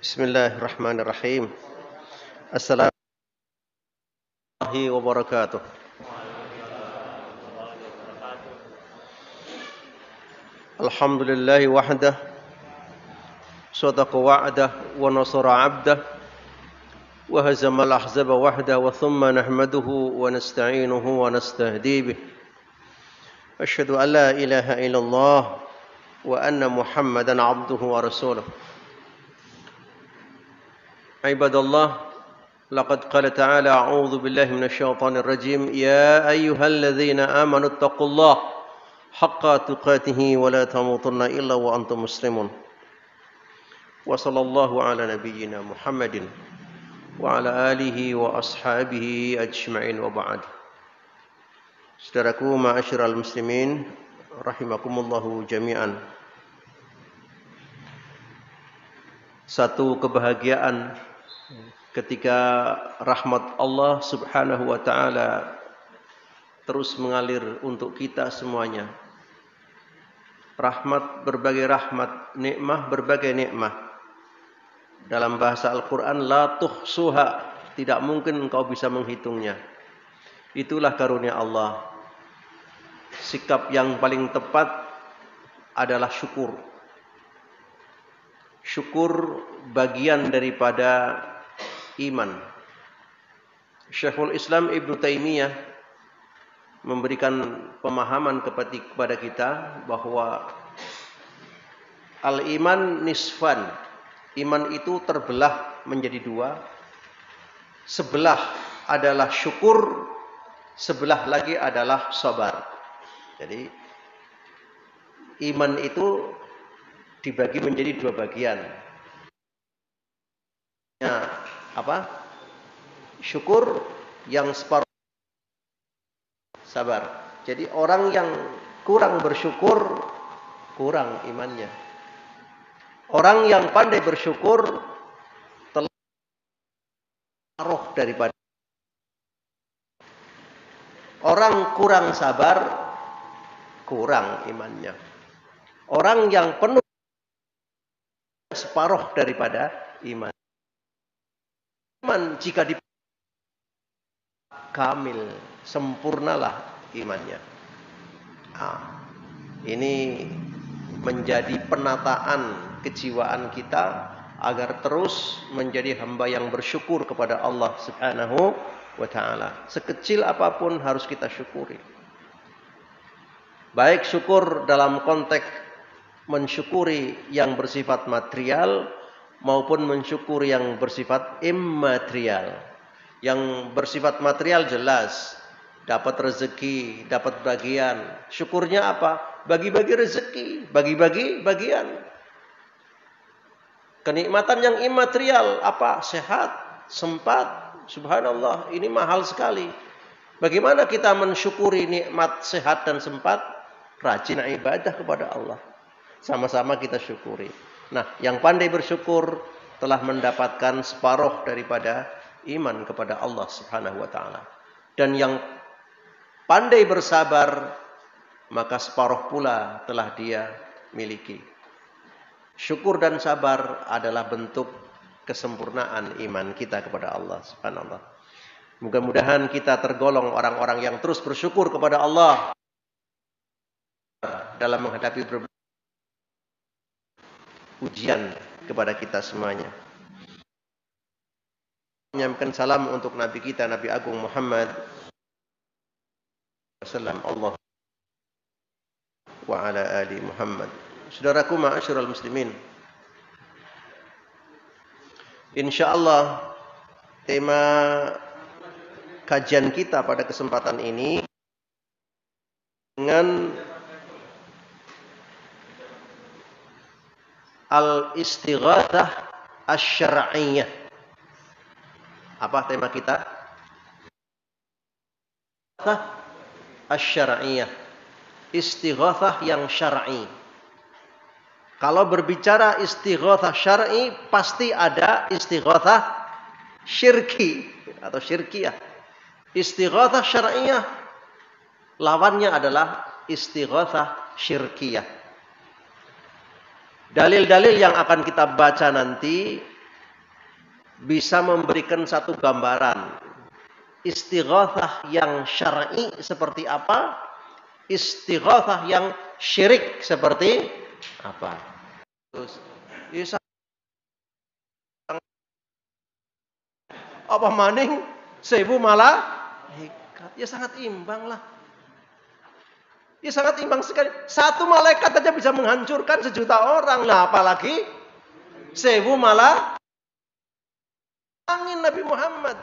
Bismillahirrahmanirrahim. Assalamualaikum warahmatullahi wabarakatuh. Alhamdulillahi wahdah, sadaqa wa'dah, wa nasara 'abdah, wa hazama al-ahzaba wahdah, wa thumma nahmaduhu wa nasta'inuhu wa nastahdi bih. Asyhadu an la ilaha illallah wa anna Muhammadan 'abduhu wa rasuluh. Ibadallah, laqad qala ta'ala a'udzu billahi minasyaitonir rajim ya ayyuhalladzina amanu taqullaha haqqa tuqatih wa la tamutunna illa wa antum muslimun. Wa sallallahu ala nabiyyina Muhammadin wa ala alihi wa ashabihi ajma'in wa ba'd. Saudaraku ma'asyiral muslimin rahimakumullahu jami'an. Satu kebahagiaan ketika rahmat Allah Subhanahu wa taala terus mengalir untuk kita semuanya. Rahmat, berbagai rahmat, nikmah, berbagai nikmah. Dalam bahasa Al-Quran, la tuhsuha, tidak mungkin engkau bisa menghitungnya. Itulah karunia Allah. Sikap yang paling tepat adalah syukur. Syukur bagian daripada iman. Syekhul Islam Ibnu Taimiyah memberikan pemahaman kepada kita bahwa al-iman nisfan. Iman itu terbelah menjadi dua. Sebelah adalah syukur, sebelah lagi adalah sabar. Jadi iman itu dibagi menjadi dua bagian. Apa? Syukur yang separuh, sabar. Jadi orang yang kurang bersyukur kurang imannya. Orang yang pandai bersyukur telah separuh daripada. Orang kurang sabar kurang imannya. Orang yang penuh separuh daripada iman. Iman jika kamil, sempurnalah imannya. Ini menjadi penataan kejiwaan kita agar terus menjadi hamba yang bersyukur kepada Allah Subhanahu wa taala. Sekecil apapun harus kita syukuri. Baik syukur dalam konteks mensyukuri yang bersifat material maupun mensyukuri yang bersifat immaterial. Yang bersifat material jelas, dapat rezeki, dapat bagian. Syukurnya apa? Bagi-bagi rezeki, bagi-bagi bagian. Kenikmatan yang immaterial apa? Sehat, sempat. Subhanallah, ini mahal sekali. Bagaimana kita mensyukuri nikmat sehat dan sempat? Rajin ibadah kepada Allah. Sama-sama kita syukuri. Nah, yang pandai bersyukur telah mendapatkan separuh daripada iman kepada Allah Subhanahu wa taala. Dan yang pandai bersabar, maka separuh pula telah dia miliki. Syukur dan sabar adalah bentuk kesempurnaan iman kita kepada Allah Subhanahu wa taala. Mudah-mudahan kita tergolong orang-orang yang terus bersyukur kepada Allah dalam menghadapi ujian kepada kita semuanya. Menyampaikan salam untuk Nabi kita, Nabi Agung Muhammad sallallahu Allah wa ala ali Muhammad. Saudaraku ma'asyiral muslimin, insyaallah tema kajian kita pada kesempatan ini dengan al-istighatsah asy-syar'iyyah. Apa tema kita? Asy-syar'iyyah. Istighatsah yang syar'i. Kalau berbicara istighatsah syar'i, pasti ada istighatsah syirki atau syirkiyah. Istighatsah syar'iyyah lawannya adalah istighatsah syirkiyah. Dalil-dalil yang akan kita baca nanti bisa memberikan satu gambaran istighatsah yang syar'i seperti apa, istighatsah yang syirik seperti apa. Terus apa maning 1000 malaikat, ya sangat imbang lah. Ya sangat imbang sekali. Satu malaikat saja bisa menghancurkan sejuta orang. Nah, apalagi 1000 malaikat. Angin Nabi Muhammad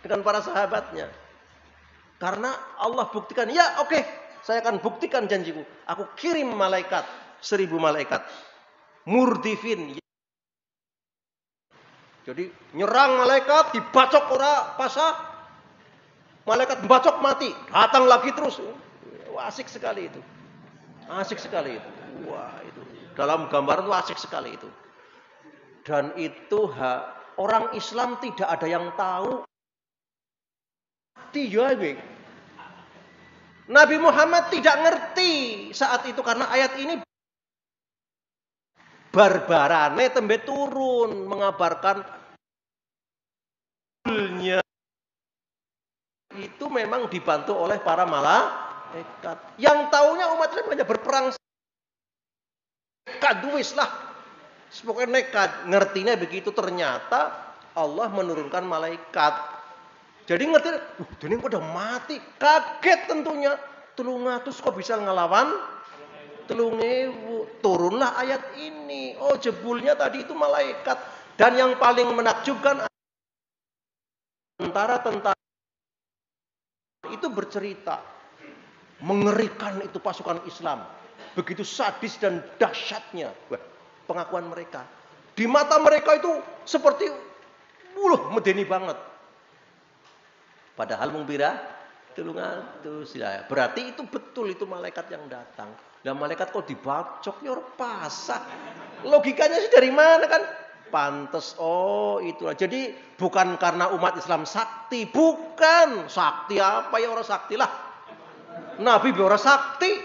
dengan para sahabatnya. Karena Allah buktikan, ya oke, saya akan buktikan janjiku. Aku kirim malaikat, 1000 malaikat. Murdifin. Jadi nyerang malaikat, dibacok ora pasah. Malaikat bacok mati, datang lagi terus. Wah, asik sekali itu. Asik sekali itu. Wah, itu. Dalam gambaran itu asik sekali itu. Dan itu orang Islam tidak ada yang tahu. Nabi Muhammad tidak ngerti saat itu karena ayat ini barbarane tembe turun mengabarkan itu memang dibantu oleh para malaikat. Yang taunya umat Islam hanya berperang kaduis lah. Pokoknya nekat, ngertinya begitu, ternyata Allah menurunkan malaikat. Jadi ngerti, ini udah mati, kaget tentunya. 300 kok bisa ngelawan 3000. Turunlah ayat ini. Oh, jebulnya tadi itu malaikat. Dan yang paling menakjubkan tentara itu bercerita, mengerikan itu pasukan Islam. Begitu sadis dan dahsyatnya pengakuan mereka. Di mata mereka itu seperti medeni banget. Padahal mengbira 300 ya. Berarti itu betul itu malaikat yang datang. Dan malaikat kok dibacok ya pasah. Logikanya sih dari mana kan? Pantes, oh itulah. Jadi bukan karena umat Islam sakti, bukan. Sakti apa ya, orang sakti lah. Nabi orang sakti.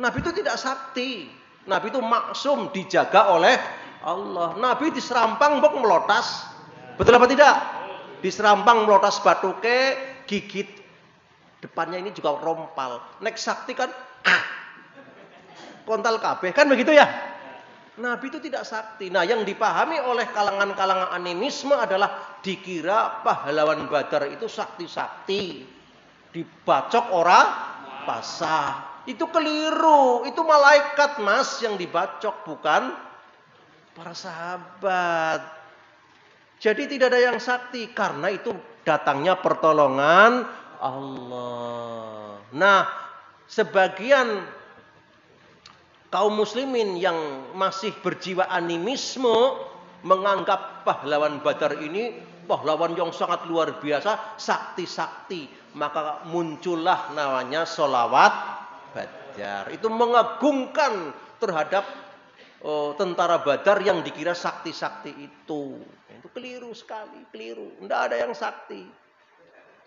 Nabi itu tidak sakti. Nabi itu maksum, dijaga oleh Allah. Nabi diserampang bok melotas. Betul apa tidak? Diserampang melotas batuke, gigit depannya ini juga rompal. Nek sakti kan kontal kabeh kan begitu ya? Nabi itu tidak sakti. Nah, yang dipahami oleh kalangan-kalangan animisme adalah dikira pahlawan Badar itu sakti-sakti. Dibacok orang pasah. Itu keliru. Itu malaikat, Mas, yang dibacok, bukan para sahabat. Jadi tidak ada yang sakti karena itu datangnya pertolongan Allah. Nah, sebagian kaum muslimin yang masih berjiwa animisme menganggap pahlawan Badar ini pahlawan yang sangat luar biasa, sakti-sakti. Maka muncullah namanya sholawat Badar. Itu mengagungkan terhadap tentara Badar yang dikira sakti-sakti itu. Itu keliru sekali, keliru. Tidak ada yang sakti.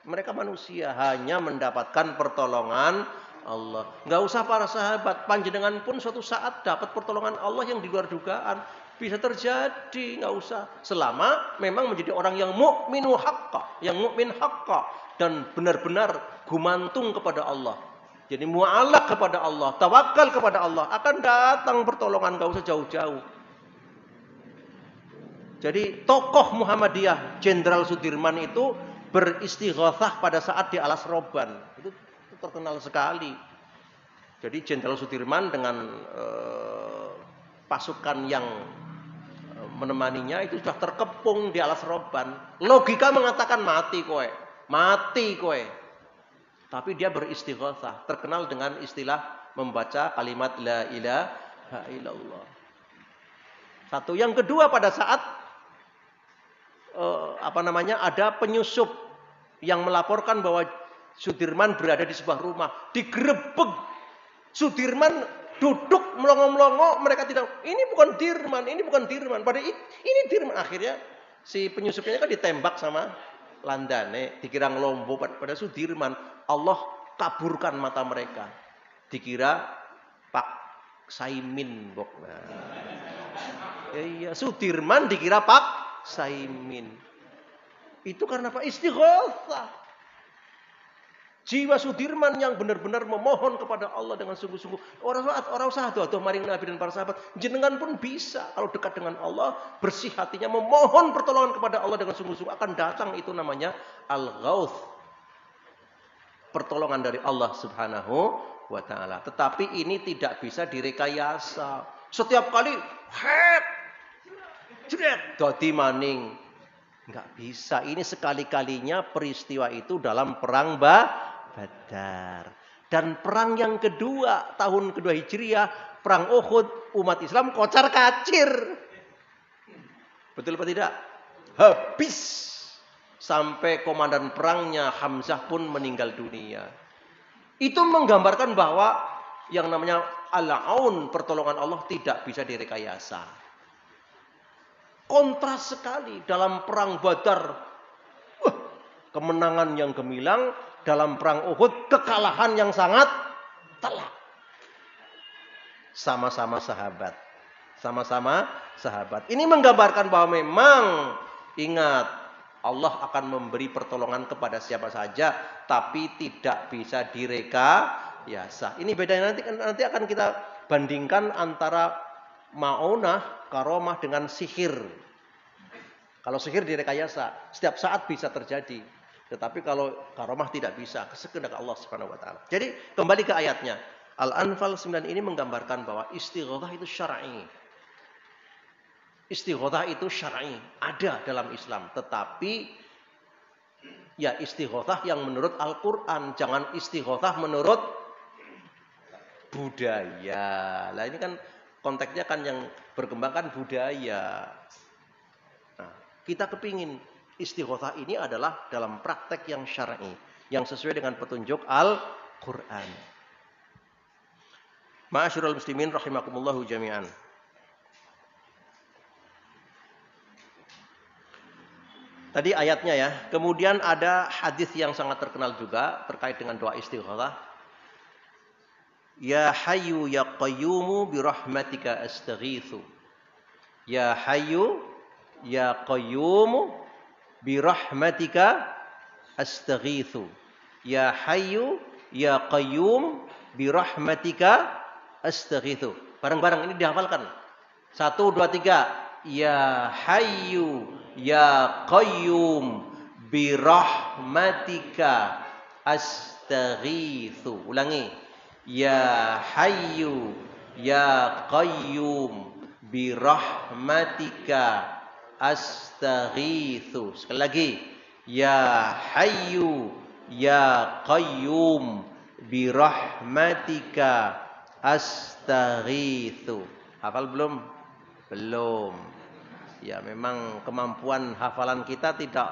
Mereka manusia hanya mendapatkan pertolongan Allah. Nggak usah para sahabat, panjenengan pun suatu saat dapat pertolongan Allah yang di luar dugaan. Bisa terjadi, nggak usah. Selama memang menjadi orang yang mukminu haqqa, yang mukmin haqqa dan benar-benar gumantung kepada Allah. Jadi mu'alaq kepada Allah, tawakal kepada Allah, akan datang pertolongan, nggak usah jauh-jauh. Jadi tokoh Muhammadiyah Jenderal Sudirman itu beristighatsah pada saat di Alas Roban. Itu terkenal sekali. Jadi Jenderal Sudirman dengan pasukan yang menemaninya itu sudah terkepung di Alas Roban. Logika mengatakan mati kowe. Mati kowe. Tapi dia beristighatsah. Terkenal dengan istilah membaca kalimat la ilaha illallah. Satu. Yang kedua pada saat ada penyusup yang melaporkan bahwa Sudirman berada di sebuah rumah, digerebek. Sudirman duduk melongo-melongo, mereka tidak, ini bukan Dirman, pada ini Dirman. Akhirnya si penyusupnya kan ditembak sama landane, dikira ngelombo pada Sudirman. Allah kaburkan mata mereka, dikira Pak Saimin bok. Iya, Sudirman dikira Pak Saimin. Itu karena apa? Istighatsah. Jiwa Sudirman yang benar-benar memohon kepada Allah dengan sungguh-sungguh. Orang usah aduh maring Nabi dan para sahabat. Jenengan pun bisa kalau dekat dengan Allah, bersih hatinya memohon pertolongan kepada Allah dengan sungguh-sungguh, akan datang itu namanya al-ghauth. Pertolongan dari Allah Subhanahu wa taala. Tetapi ini tidak bisa direkayasa. Setiap kali jret dadi maning. Enggak bisa. Ini sekali-kalinya peristiwa itu dalam perang Badar. Dan perang yang kedua, tahun kedua Hijriah, perang Uhud, umat Islam kocar kacir. Betul apa tidak? Habis. Sampai komandan perangnya Hamzah pun meninggal dunia. Itu menggambarkan bahwa yang namanya al-aun, pertolongan Allah, tidak bisa direkayasa. Kontras sekali dalam perang Badar. Kemenangan yang gemilang. Dalam perang Uhud, kekalahan yang sangat telak. Sama-sama sahabat. Sama-sama sahabat. Ini menggambarkan bahwa memang, ingat, Allah akan memberi pertolongan kepada siapa saja, tapi tidak bisa direkayasa. Ini bedanya, nanti akan kita bandingkan antara ma'unah, karomah dengan sihir. Kalau sihir direkayasa, setiap saat bisa terjadi. Tetapi kalau karomah tidak bisa, kehendak Allah Subhanahu wa taala. Jadi kembali ke ayatnya. Al-Anfal 9 ini menggambarkan bahwa istighatsah itu syar'i. Istighatsah itu syar'i, ada dalam Islam, tetapi ya istighatsah yang menurut Al-Qur'an, jangan istighatsah menurut budaya. Lah ini kan konteksnya kan yang berkembang kan budaya. Nah, kita kepingin istighatsah ini adalah dalam praktek yang syar'i, yang sesuai dengan petunjuk Al-Qur'an. Ma'asyiral muslimin rahimakumullahu jami'an. Tadi ayatnya ya. Kemudian ada hadis yang sangat terkenal juga terkait dengan doa istighatsah. Ya Hayyu ya Qayyumu bi rahmatika astaghitsu. Ya Hayyu ya Qayyumu birahmatika astaghitsu. Ya Hayyu ya Qayyum birahmatika astaghitsu. Bareng-bareng ini dihafalkan. 1 2 3. Ya Hayyu ya Qayyum birahmatika astaghitsu. Ulangi. Ya Hayyu ya Qayyum birahmatika astaghitsu. Sekali lagi. Ya Hayyu ya Qayyum birahmatika astaghitsu. Hafal belum? Belum. Ya memang kemampuan hafalan kita tidak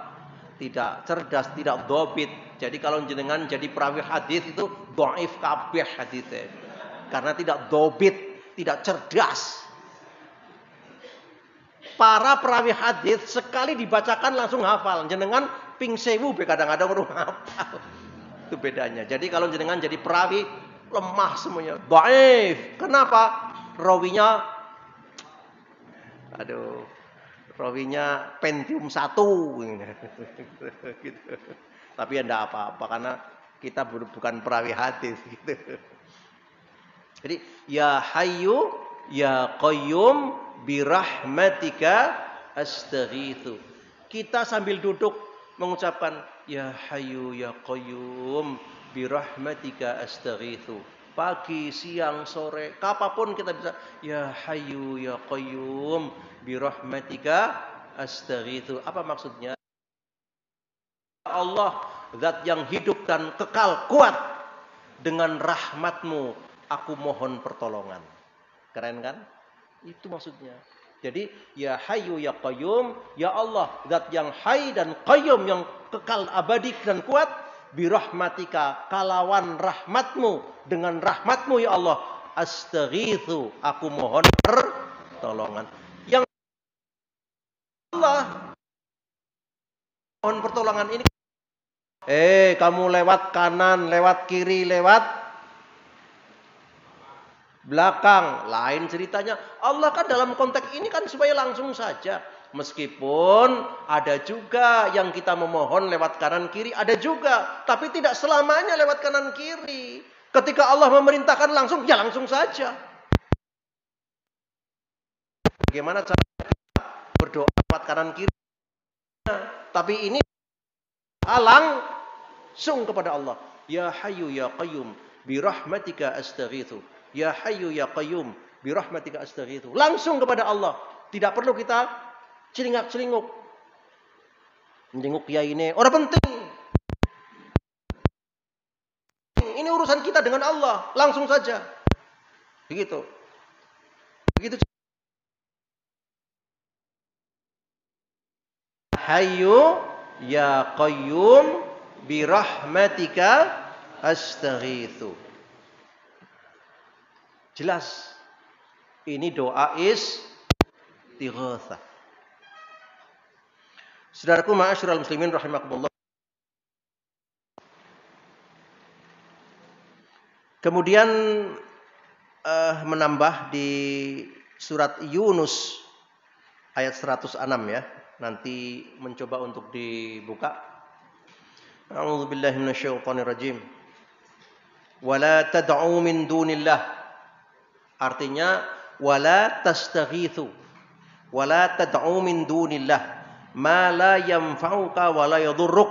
cerdas, tidak dhobit. Jadi kalau jenengan jadi perawi hadis itu dhaif kabeh hadisnya. Karena tidak dhobit, tidak cerdas. Para perawi hadis sekali dibacakan langsung hafal. Jenengan ping sewu kadang-kadang urung hafal. Itu bedanya. Jadi kalau jenengan jadi perawi lemah semuanya. Dhaif. Kenapa? Rawinya Pentium 1 gitu. Tapi ya enggak apa-apa karena kita bukan perawi hadis gitu. Jadi ya Hayyu ya Qayyum birahmatika astaghitsu. Kita sambil duduk mengucapkan ya Hayyu ya Qayyum birahmatika astaghitsu. Pagi, siang, sore, kapanpun kita bisa ya Hayyu ya Qayyum birahmatika astaghitsu. Apa maksudnya? Allah, zat yang hidup dan kekal kuat, dengan rahmatmu aku mohon pertolongan. Keren kan? Itu maksudnya. Jadi ya Hayyu ya Qayyum, ya Allah, zat yang hayy dan qayyum, yang kekal abadi dan kuat, birahmatika, kalawan rahmatmu, dengan rahmatmu ya Allah, astaghitsu, aku mohon pertolongan. Yang Allah mohon pertolongan ini, kamu lewat kanan, lewat kiri, lewat belakang, lain ceritanya. Allah kan dalam konteks ini kan supaya langsung saja. Meskipun ada juga yang kita memohon lewat kanan kiri, ada juga. Tapi tidak selamanya lewat kanan kiri. Ketika Allah memerintahkan langsung, ya langsung saja. Bagaimana cara berdoa lewat kanan kiri? Tapi ini langsung kepada Allah. Ya Hayyu Ya Qayyum birahmatika astaghitsu. Ya Hayyu Ya Qayyum birahmatika astaghitsu. Langsung kepada Allah. Tidak perlu kita celingak-celinguk. Menjenguk kiai ini orang penting. Ini urusan kita dengan Allah, langsung saja. Begitu. Begitu. Hayyu Ya Qayyum birahmatika astaghitsu. Jelas. Ini doa istighatsah. Saudaraku ma'asyiral muslimin rahimakumullah. Kemudian menambah di surat Yunus ayat 106 ya. Nanti mencoba untuk dibuka. A'udzubillahi minasyaitonirrajim. Wala tad'u min dunillah. Artinya wala tastaghitsu. Wala tad'u min dunillah ma la yanfa'uka wa la yadhurruk.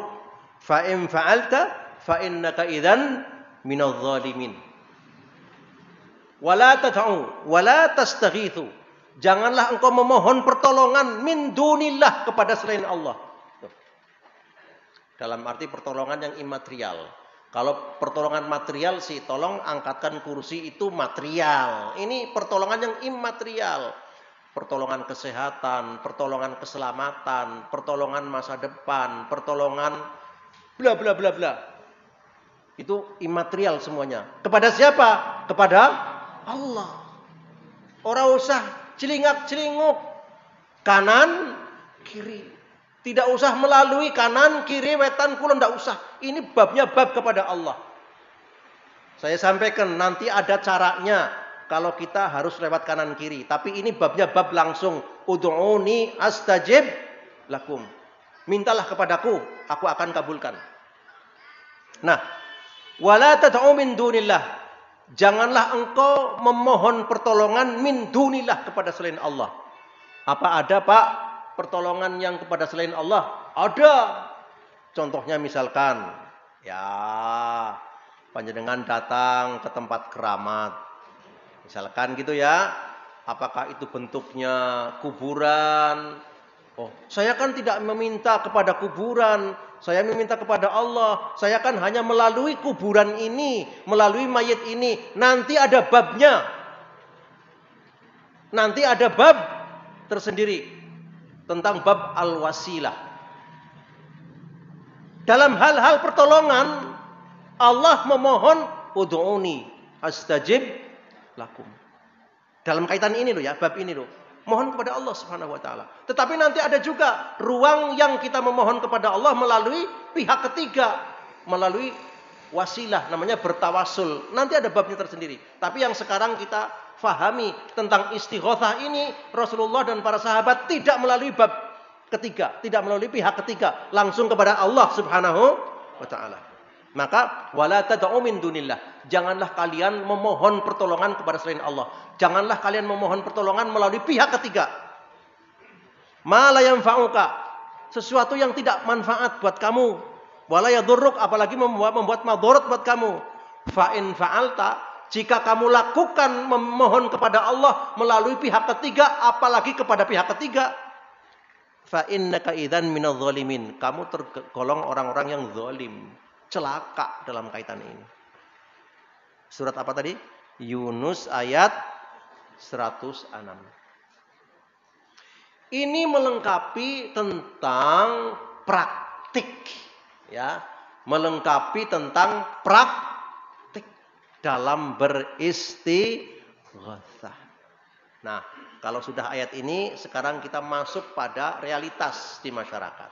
Fa in fa'alta fa innaka idzan minadh dhalimin. Wala tad'u wala tastaghitsu. Janganlah engkau memohon pertolongan min dunillah kepada selain Allah. Dalam arti pertolongan yang imaterial. Kalau pertolongan material sih tolong angkatkan kursi itu material. Ini pertolongan yang imaterial. Pertolongan kesehatan, pertolongan keselamatan, pertolongan masa depan, pertolongan bla bla bla bla. Itu imaterial semuanya. Kepada siapa? Kepada Allah. Orang usah celingak-celinguk kanan kiri. Tidak usah melalui kanan kiri wetan kulon, tidak usah. Ini babnya bab kepada Allah. Saya sampaikan nanti ada caranya kalau kita harus lewat kanan kiri. Tapi ini babnya bab langsung. Ud'uni astajib lakum. Mintalah kepadaku, aku akan kabulkan. Nah, wala tad'u min dunillah. Janganlah engkau memohon pertolongan min dunillah kepada selain Allah. Apa ada Pak pertolongan yang kepada selain Allah? Ada. Contohnya misalkan, ya panjenengan datang ke tempat keramat. Misalkan gitu ya. Apakah itu bentuknya kuburan? Oh, saya kan tidak meminta kepada kuburan. Saya meminta kepada Allah. Saya kan hanya melalui kuburan ini, melalui mayit ini. Nanti ada babnya. Nanti ada bab tersendiri tentang bab al-wasilah. Dalam hal-hal pertolongan, Allah memohon ud'uni astajib lakum. Dalam kaitan ini loh ya, bab ini loh. Mohon kepada Allah Subhanahu wa taala. Tetapi nanti ada juga ruang yang kita memohon kepada Allah melalui pihak ketiga, melalui wasilah, namanya bertawasul. Nanti ada babnya tersendiri. Tapi yang sekarang kita fahami tentang istighatsah ini, Rasulullah dan para sahabat tidak melalui bab ketiga, tidak melalui pihak ketiga, langsung kepada Allah Subhanahu wa taala. Maka wala tad'u min dunillah. Janganlah kalian memohon pertolongan kepada selain Allah. Janganlah kalian memohon pertolongan melalui pihak ketiga. Ma la yanfa'uka. Sesuatu yang tidak manfaat buat kamu. Wala yadurruk, apalagi membuat madarat buat kamu. Fa in fa'alta, jika kamu lakukan memohon kepada Allah melalui pihak ketiga, apalagi kepada pihak ketiga, fa innaka idzan minadh dhalimin. Kamu tergolong orang-orang yang zalim. Celaka dalam kaitan ini. Surat apa tadi? Yunus ayat 106. Ini melengkapi tentang praktik, ya, melengkapi tentang praktik dalam beristighatsah. Nah, kalau sudah ayat ini, sekarang kita masuk pada realitas di masyarakat.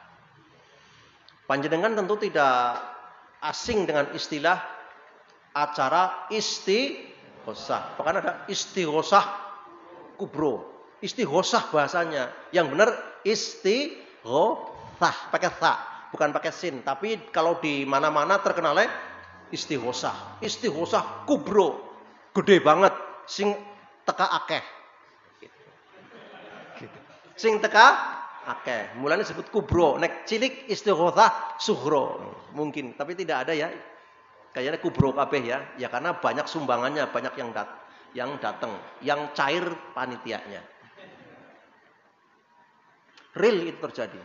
Panjenengan tentu tidak asing dengan istilah acara istighatsah. Ghosah. Bahkan ada istighosah kubro. Istighosah bahasanya. Yang benar istighosah. Pakai tha. Bukan pakai sin. Tapi kalau di mana-mana terkenalnya istighosah. Istighosah kubro. Gede banget. Sing teka akeh. Sing teka akeh. Mulanya disebut kubro. Nek cilik istighosah sughro. Mungkin. Tapi tidak ada ya. Kayaknya kubro kabeh ya. Ya karena banyak sumbangannya. Banyak yang datang. Yang cair panitianya. Real itu terjadi.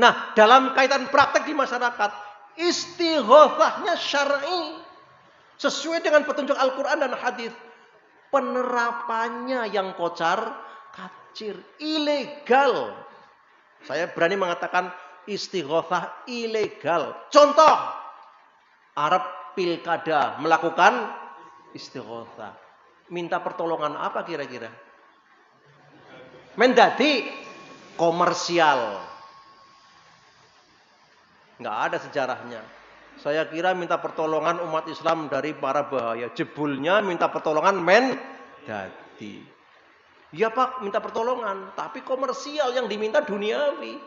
Nah, dalam kaitan praktek di masyarakat, istighosahnya syar'i. Sesuai dengan petunjuk Al-Quran dan hadis. Penerapannya yang kocar kacir, ilegal. Saya berani mengatakan istighosah ilegal. Contoh, Arab pilkada melakukan istighosah. Minta pertolongan apa kira-kira? Mendadi komersial. Nggak ada sejarahnya. Saya kira minta pertolongan umat Islam dari para bahaya. Jebulnya minta pertolongan mendadi. Ya Pak, minta pertolongan. Tapi komersial yang diminta duniawi.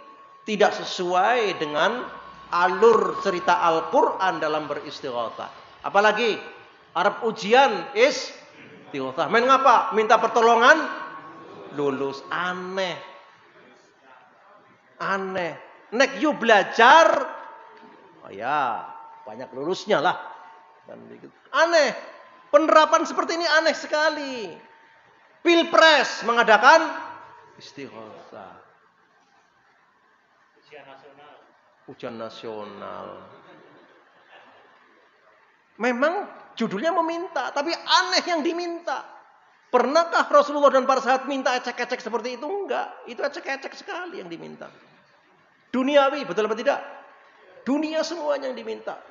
Tidak sesuai dengan alur cerita Al-Quran dalam beristighosah. Apalagi Arab ujian istighosah. Main ngapa? Minta pertolongan lulus. Aneh. Nek you belajar, oh ya banyak lulusnya lah. Aneh. Penerapan seperti ini aneh sekali. Pilpres mengadakan istighosah. Ujian nasional. Memang judulnya meminta, tapi aneh yang diminta. Pernahkah Rasulullah dan para sahabat minta ecek-ecek seperti itu? Enggak. Itu ecek-ecek sekali yang diminta. Duniawi, betul apa tidak? Dunia semuanya yang diminta.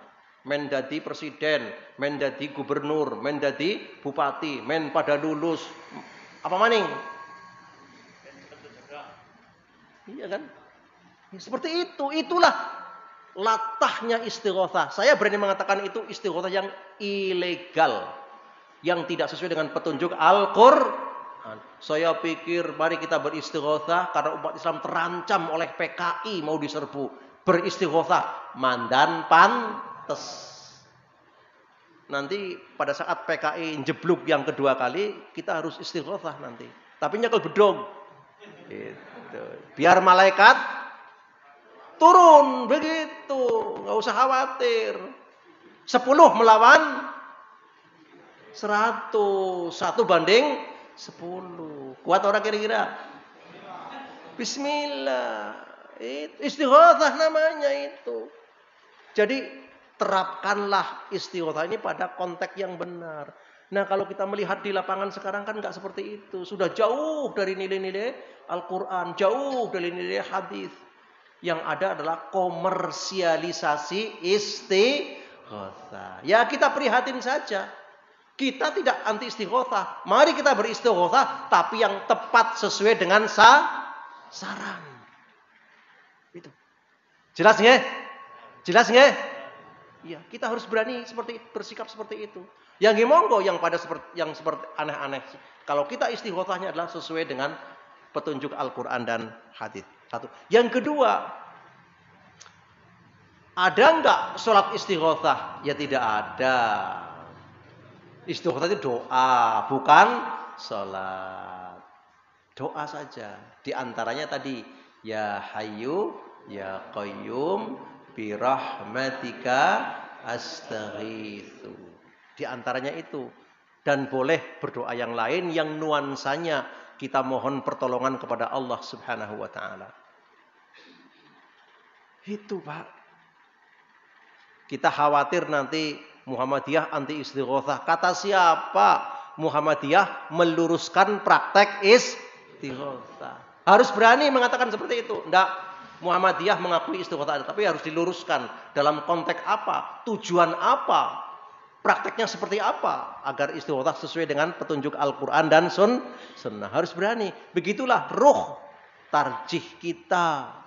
Mendadi presiden, mendadi gubernur, mendadi bupati, men pada lulus. Apa maning? Iya kan? Ya, seperti itu. Itulah latahnya istighosah. Saya berani mengatakan itu istighosah yang ilegal. Yang tidak sesuai dengan petunjuk Al-Quran. Saya pikir mari kita beristighosah karena umat Islam terancam oleh PKI mau diserbu. Beristighosah mandan pantes. Nanti pada saat PKI jeblok yang kedua kali kita harus istighosah nanti. Tapi nyekel bedog. Gitu. Biar malaikat turun begitu, nggak usah khawatir. 10 melawan 100, 1 banding 10. Kuat orang kira-kira? Bismillah. Istighosah namanya itu. Jadi terapkanlah istighosah ini pada konteks yang benar. Nah kalau kita melihat di lapangan sekarang kan nggak seperti itu. Sudah jauh dari nilai-nilai Al-Quran, jauh dari nilai hadis. Yang ada adalah komersialisasi istighosah. Ya kita prihatin saja. Kita tidak anti istighosah. Mari kita beristighosah tapi yang tepat sesuai dengan saran. Itu. Jelas nggih? Jelas nggih? Iya, kita harus berani bersikap seperti itu. Yang monggo yang seperti aneh-aneh. Kalau kita istighosahnya adalah sesuai dengan petunjuk Al-Qur'an dan hadis. Satu. Yang kedua, ada enggak sholat istighosah? Ya tidak ada. Istighosah itu doa, bukan sholat. Doa saja. Di antaranya tadi, ya Hayyu, ya Qayyum, bi rahmatika astaghitsu. Di antaranya itu. Dan boleh berdoa yang lain yang nuansanya kita mohon pertolongan kepada Allah Subhanahu wa taala. Itu, Pak. Kita khawatir nanti Muhammadiyah anti istighosah. Kata siapa? Muhammadiyah meluruskan praktek istighosah. Harus berani mengatakan seperti itu. Enggak, Muhammadiyah mengakui istighosah, tapi harus diluruskan. Dalam konteks apa? Tujuan apa? Prakteknya seperti apa? Agar istighosah sesuai dengan petunjuk Al-Quran dan Sunnah. Harus berani. Begitulah ruh tarjih kita.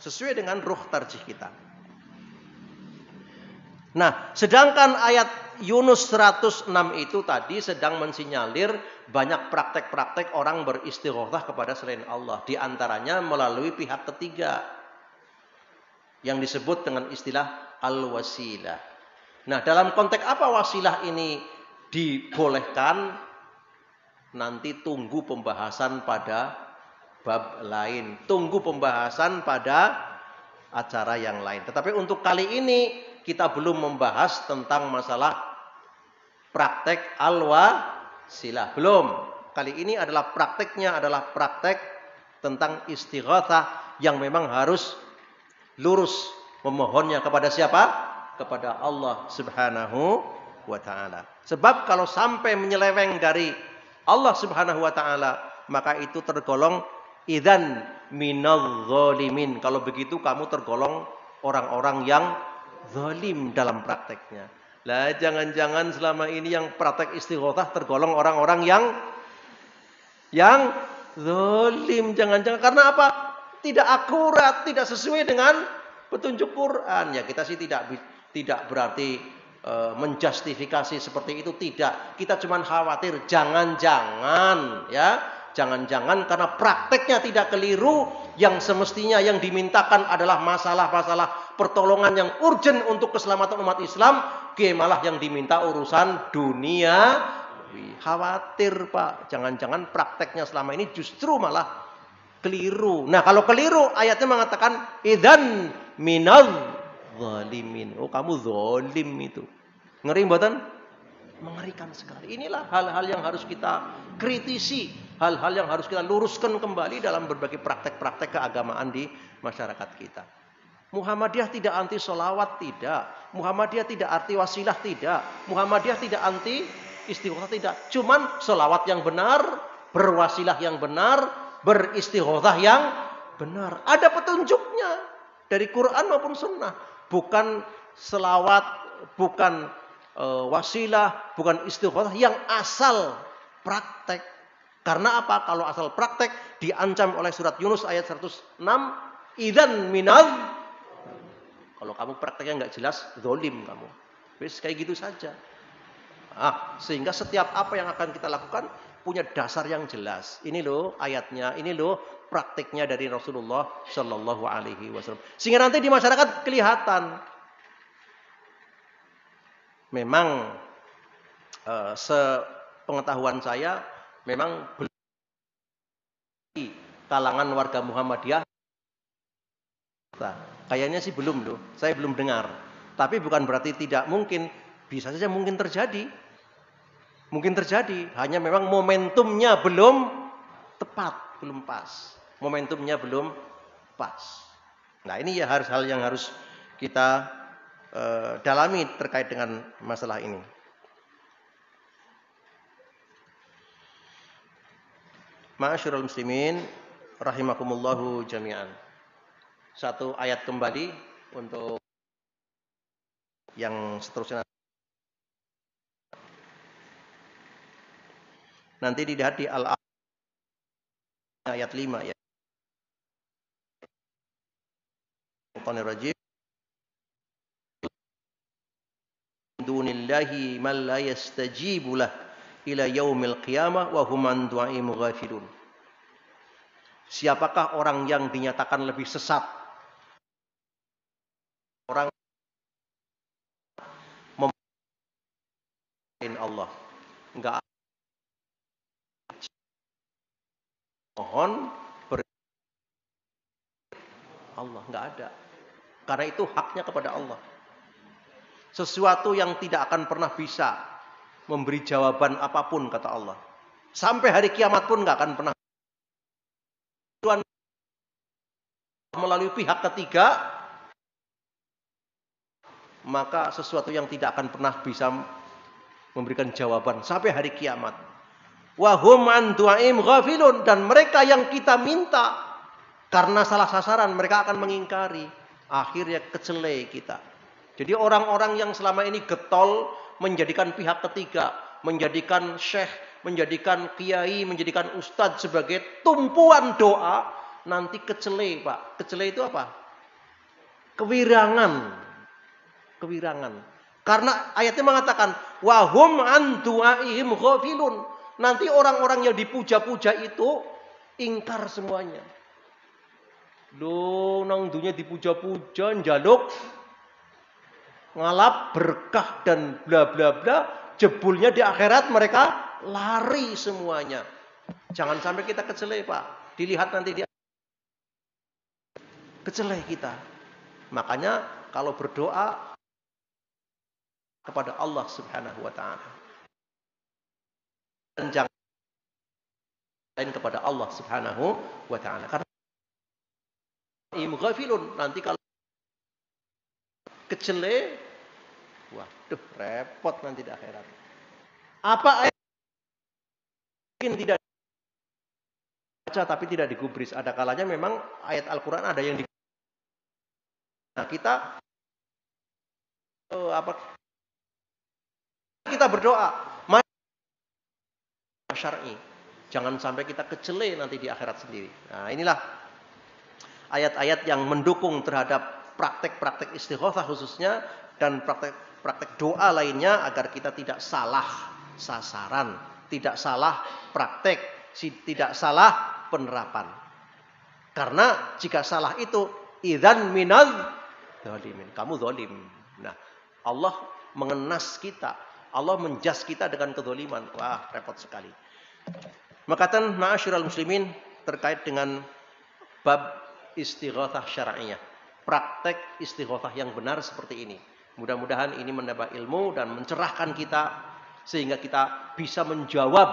Sesuai dengan ruh tarjih kita. Nah, sedangkan ayat Yunus 106 itu tadi sedang mensinyalir banyak praktek-praktek orang beristighotsah kepada selain Allah. Di antaranya melalui pihak ketiga yang disebut dengan istilah al-wasilah. Nah, dalam konteks apa wasilah ini dibolehkan? Nanti tunggu pembahasan pada bab lain. Tunggu pembahasan pada acara yang lain. Tetapi untuk kali ini kita belum membahas tentang masalah praktek al-wasilah. Belum. Kali ini adalah prakteknya adalah praktek tentang istighatsah yang memang harus lurus memohonnya kepada siapa? Kepada Allah Subhanahu wa taala. Sebab kalau sampai menyeleweng dari Allah Subhanahu wa taala, maka itu tergolong idzan minadh dzalimin. Kalau begitu kamu tergolong orang-orang yang zalim dalam prakteknya. Lah jangan-jangan selama ini yang praktek istighatsah tergolong orang-orang yang zalim. Jangan-jangan karena apa? Tidak akurat, tidak sesuai dengan petunjuk Quran. Ya kita sih tidak berarti menjustifikasi seperti itu, tidak. Kita cuma khawatir jangan-jangan karena prakteknya tidak keliru, yang semestinya yang dimintakan adalah masalah-masalah pertolongan yang urgent untuk keselamatan umat Islam, malah yang diminta urusan dunia. Khawatir Pak, jangan-jangan prakteknya selama ini justru malah keliru. Nah kalau keliru ayatnya mengatakan idzan minadh zalimin. Oh kamu zalim itu. Ngeri mboten? Mengerikan sekali. Inilah hal-hal yang harus kita kritisi, hal-hal yang harus kita luruskan kembali dalam berbagai praktek-praktek keagamaan di masyarakat kita. Muhammadiyah tidak anti sholawat, tidak. Muhammadiyah tidak anti wasilah, tidak. Muhammadiyah tidak anti istighotsah, tidak. Cuman sholawat yang benar, berwasilah yang benar, beristighotsah yang benar. Ada petunjuknya dari Quran maupun Sunnah. Bukan selawat, bukan wasilah, bukan istighotsah yang asal praktek. Karena apa? Kalau asal praktek diancam oleh surat Yunus ayat 106, idzan minadh. Kalau kamu prakteknya nggak jelas, zalim kamu. Wis kayak gitu saja. Sehingga setiap apa yang akan kita lakukan punya dasar yang jelas. Ini loh ayatnya, ini loh praktiknya dari Rasulullah Shallallahu Alaihi Wasallam. Sehingga nanti di masyarakat kelihatan. Memang sepengetahuan saya, memang kalangan warga Muhammadiyah. Kayaknya sih belum loh, saya belum dengar. Tapi bukan berarti tidak mungkin, bisa saja mungkin terjadi. Mungkin terjadi, hanya memang momentumnya belum tepat, belum pas. Momentumnya belum pas. Nah ini ya hal yang harus kita dalami terkait dengan masalah ini. Ma'asyiral muslimin rahimakumullahu jami'an. Satu ayat kembali untuk yang seterusnya. Nanti dilihat di ayat 5 ya. Rajim. Dunillahi man la yastajibu lah ila yaumil qiyamah wa hum an du'aihim ghafilun. Siapakah orang yang dinyatakan lebih sesat? Orang membahayakan Allah. Enggak mohon Allah, enggak ada. Karena itu haknya kepada Allah. Sesuatu yang tidak akan pernah bisa memberi jawaban apapun kata Allah. Sampai hari kiamat pun enggak akan pernah. Melalui pihak ketiga, maka sesuatu yang tidak akan pernah bisa memberikan jawaban sampai hari kiamat. Wa hum an du'aim ghafilun, dan mereka yang kita minta karena salah sasaran mereka akan mengingkari. Akhirnya kecelai kita. Jadi orang-orang yang selama ini getol menjadikan pihak ketiga, menjadikan syekh, menjadikan kiai, menjadikan ustadz sebagai tumpuan doa, nanti kecelai Pak. Kecelai itu apa? Kewirangan. Kewirangan. Karena ayatnya mengatakan wahum an du'aihim ghafilun. Nanti orang-orang yang dipuja-puja itu ingkar semuanya. Loh, nang dunia dipuja-puja, njaluk ngalap berkah dan bla bla bla, jebulnya di akhirat mereka lari semuanya. Jangan sampai kita kecele, Pak. Dilihat nanti dia kecele kita. Makanya kalau berdoa kepada Allah Subhanahu wa taala, dan jangan lain kepada Allah Subhanahu wa taala. Karena ghafilun, nanti kalau kecele, waduh repot nanti di akhirat. Apa ayat mungkin tidak baca tapi tidak digubris. Ada kalanya memang ayat Al-Quran ada yang nah kita kita berdoa syar'i. Jangan sampai kita kecele nanti di akhirat sendiri. Nah, inilah ayat-ayat yang mendukung terhadap praktek-praktek istighatsah khususnya dan praktek doa lainnya agar kita tidak salah sasaran, tidak salah praktek, tidak salah penerapan. Karena jika salah itu idzan minal dzalimin, kamu zalim. Nah, Allah mengenas kita, Allah menjas kita dengan kedzaliman. Wah, repot sekali. Makatan ma'asyiral muslimin terkait dengan bab istighatsah syar'iyah. Praktek istighatsah yang benar seperti ini. Mudah-mudahan ini menambah ilmu dan mencerahkan kita sehingga kita bisa menjawab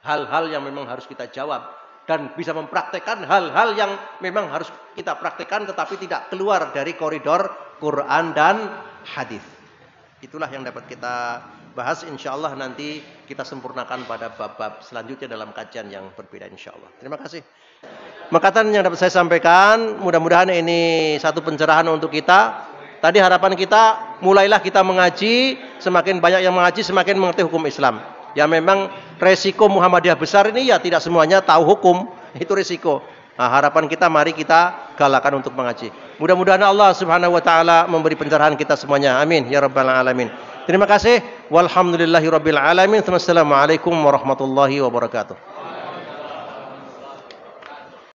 hal-hal yang memang harus kita jawab dan bisa mempraktekkan hal-hal yang memang harus kita praktekkan tetapi tidak keluar dari koridor Quran dan hadis. Itulah yang dapat kita bahas, insyaallah nanti kita sempurnakan pada bab-bab selanjutnya dalam kajian yang berbeda insyaallah. Terima kasih. Makatan yang dapat saya sampaikan, mudah-mudahan ini satu pencerahan untuk kita. Tadi harapan kita, mulailah kita mengaji, semakin banyak yang mengaji semakin mengerti hukum Islam. Ya memang resiko Muhammadiyah besar ini ya tidak semuanya tahu hukum, itu resiko. Nah, harapan kita mari kita galakan untuk mengaji. Mudah-mudahan Allah Subhanahu wa taala memberi pencerahan kita semuanya. Amin ya rabbal alamin. Terima kasih. Walhamdulillahirabbil alamin. Wassalamualaikum warahmatullahi wabarakatuh.